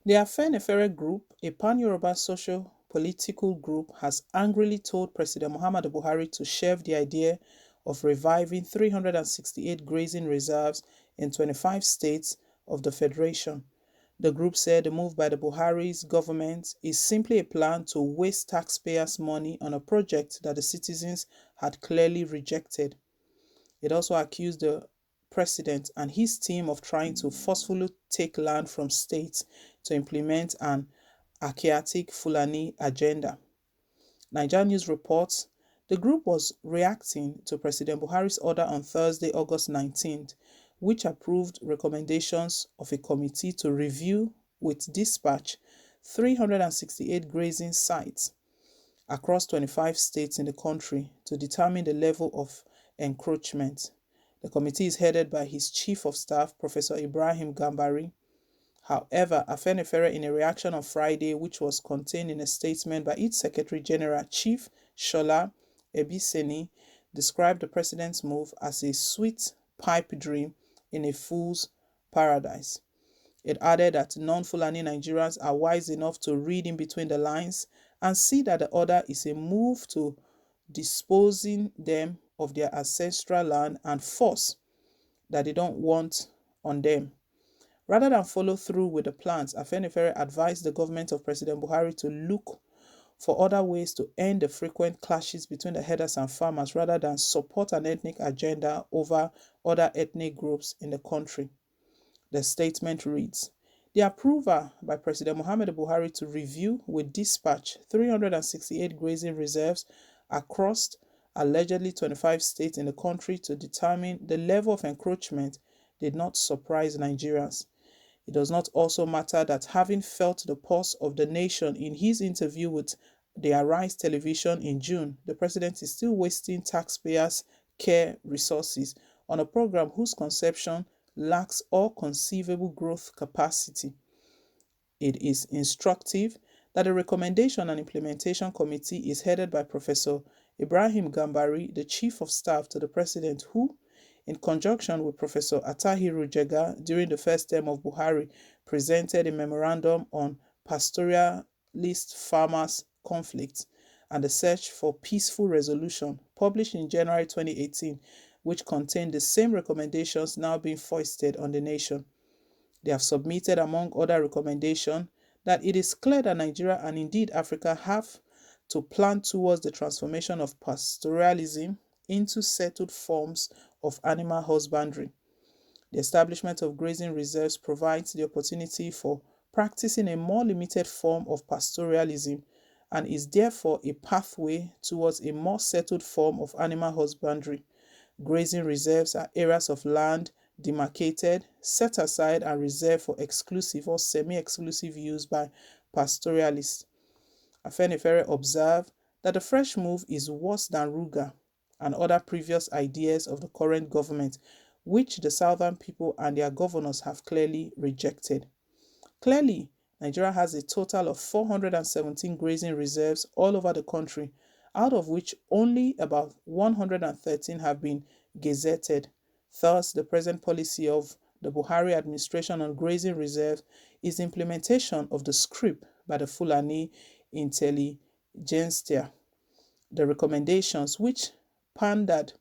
The Afenifere group, a pan-Yoruba socio-political group, has angrily told President Muhammadu Buhari to shelve the idea of reviving 368 grazing reserves in 25 states of the federation. The group said the move by the Buhari's government is simply a plan to waste taxpayers' money on a project that the citizens had clearly rejected. It also accused the president and his team of trying to forcefully take land from states to implement an archaic Fulani agenda. Niger News reports the group was reacting to President Buhari's order on Thursday, August 19th, which approved recommendations of a committee to review with dispatch 368 grazing sites across 25 states in the country to determine the level of encroachment. The committee is headed by his Chief of Staff, Professor Ibrahim Gambari. However, Afenifere, in a reaction on Friday, which was contained in a statement by its Secretary General, Chief Shola Ebiseni, described the president's move as a sweet pipe dream in a fool's paradise. It added that non-Fulani Nigerians are wise enough to read in between the lines and see that the order is a move to disposing them of their ancestral land and force that they don't want on them. Rather than follow through with the plans, Afenifere advised the government of President Buhari to look for other ways to end the frequent clashes between the herders and farmers rather than support an ethnic agenda over other ethnic groups in the country. The statement reads, the approval by President Muhammadu Buhari to review with dispatch 368 grazing reserves across allegedly 25 states in the country to determine the level of encroachment did not surprise Nigerians. It does not also matter that, having felt the pulse of the nation in his interview with the Arise television in June, the president is still wasting taxpayers' care resources on a program whose conception lacks all conceivable growth capacity. It is instructive that the Recommendation and Implementation Committee is headed by Professor Ibrahim Gambari, the Chief of Staff to the President, who, in conjunction with Professor Attahiru Jega during the first term of Buhari, presented a memorandum on pastoralist farmers' conflicts and the search for peaceful resolution, published in January 2018, which contained the same recommendations now being foisted on the nation. They have submitted, among other recommendations, that it is clear that Nigeria and indeed Africa have to plan towards the transformation of pastoralism into settled forms of animal husbandry. The establishment of grazing reserves provides the opportunity for practicing a more limited form of pastoralism and is therefore a pathway towards a more settled form of animal husbandry. Grazing reserves are areas of land demarcated, set aside and reserved for exclusive or semi-exclusive use by pastoralists. Afenifere observed that the fresh move is worse than Ruga and other previous ideas of the current government, which the southern people and their governors have clearly rejected. Clearly, Nigeria has a total of 417 grazing reserves all over the country, out of which only about 113 have been gazetted. Thus, the present policy of the Buhari administration on grazing reserve is implementation of the script by the Fulani intelligentsia. The recommendations, which pandered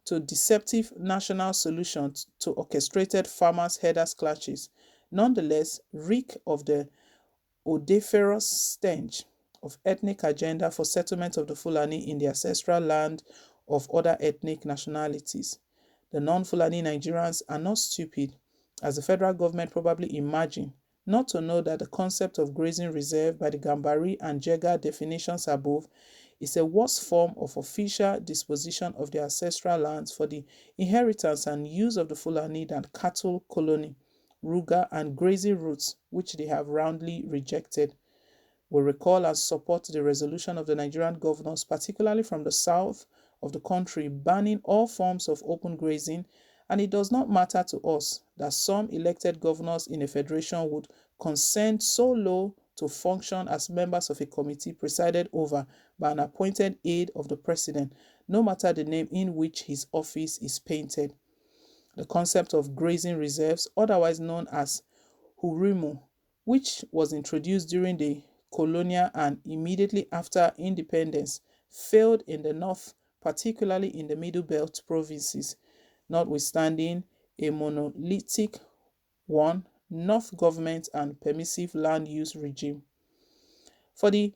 to deceptive national solutions to orchestrated farmers-herders clashes, nonetheless reek of the odoriferous stench of ethnic agenda for settlement of the Fulani in the ancestral land of other ethnic nationalities. The non-Fulani Nigerians are not stupid, as the federal government probably imagined, not to know that the concept of grazing reserve by the Gambari and Jega definitions above is a worse form of official disposition of their ancestral lands for the inheritance and use of the Fulani than cattle colony, Ruga, and grazing routes, which they have roundly rejected. We recall and support the resolution of the Nigerian governors, particularly from the south of the country, banning all forms of open grazing, and it does not matter to us that some elected governors in a federation would consent so low to function as members of a committee presided over by an appointed aide of the president, no matter the name in which his office is painted. The concept of grazing reserves, otherwise known as Hurimu, which was introduced during the colonial and immediately after independence, failed in the north, particularly in the Middle Belt provinces, notwithstanding a monolithic one North government and permissive land use regime. For the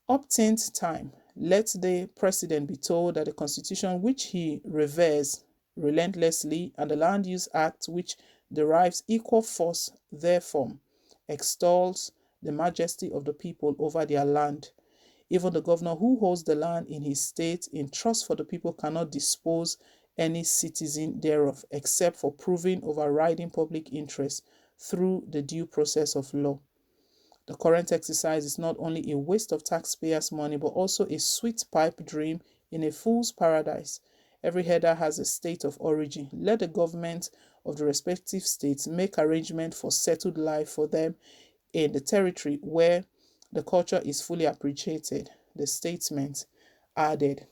upteenth time, let the president be told that the constitution which he reveres relentlessly and the Land Use Act which derives equal force therefrom extols the majesty of the people over their land. Even the governor who holds the land in his state in trust for the people cannot dispose any citizen thereof except for proving overriding public interest through the due process of law. The current exercise is not only a waste of taxpayers' money, but also a sweet pipe dream in a fool's paradise. Every header has a state of origin. Let the government of the respective states make arrangement for settled life for them in the territory where the culture is fully appreciated, the statement added.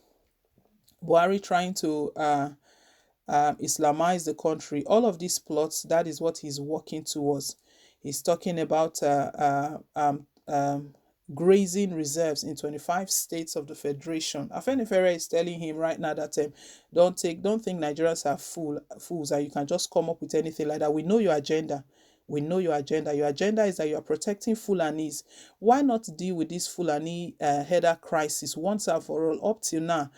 Buhari trying to Islamize the country. All of these plots, that is what he's working towards. He's talking about grazing reserves in 25 states of the federation. Afenifere is telling him right now that don't think Nigerians are fools and you can just come up with anything like that. We know your agenda. We know your agenda. Your agenda is that you are protecting Fulanis. Why not deal with this Fulani header crisis once and for all? Up till now,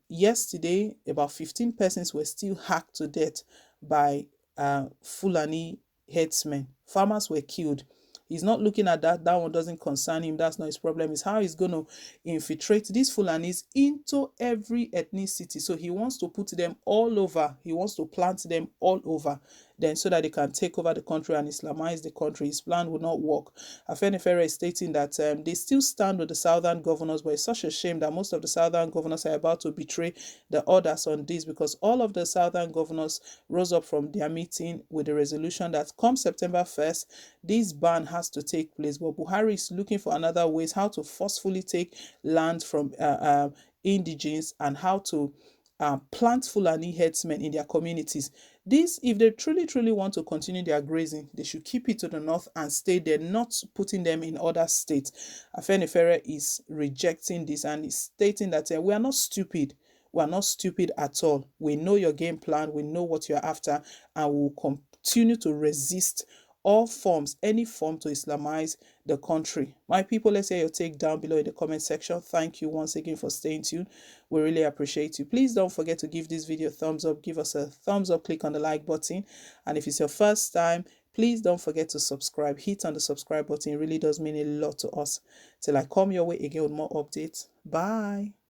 yesterday, about 15 persons were still hacked to death by Fulani headsmen. Farmers were killed. He's not looking at that. That one doesn't concern him. That's not his problem. It's how he's going to infiltrate these Fulanis into every ethnicity. So he wants to put them all over. He wants to plant them all over. Then so that they can take over the country and Islamize the country. His plan will not work. Afenifere is stating that they still stand with the southern governors, but it's such a shame that most of the southern governors are about to betray the others on this, because all of the southern governors rose up from their meeting with the resolution that come September 1st, this ban has to take place. But Buhari is looking for another ways how to forcefully take land from indigenes and how to plant Fulani headsmen in their communities. This, if they truly want to continue their grazing, they should keep it to the north and stay there, not putting them in other states. Afenifere is rejecting this and is stating that we are not stupid. We are not stupid at all. We know your game plan. We know what you're after, and we will continue to resist all forms, any form to Islamize the country. My people, let's hear your take down below in the comment section. Thank you once again for staying tuned. We really appreciate you. Please don't forget to give this video a thumbs up. Give us a thumbs up, click on the like button. And if it's your first time, please don't forget to subscribe. Hit on the subscribe button. It really does mean a lot to us. Till I come your way again with more updates. Bye.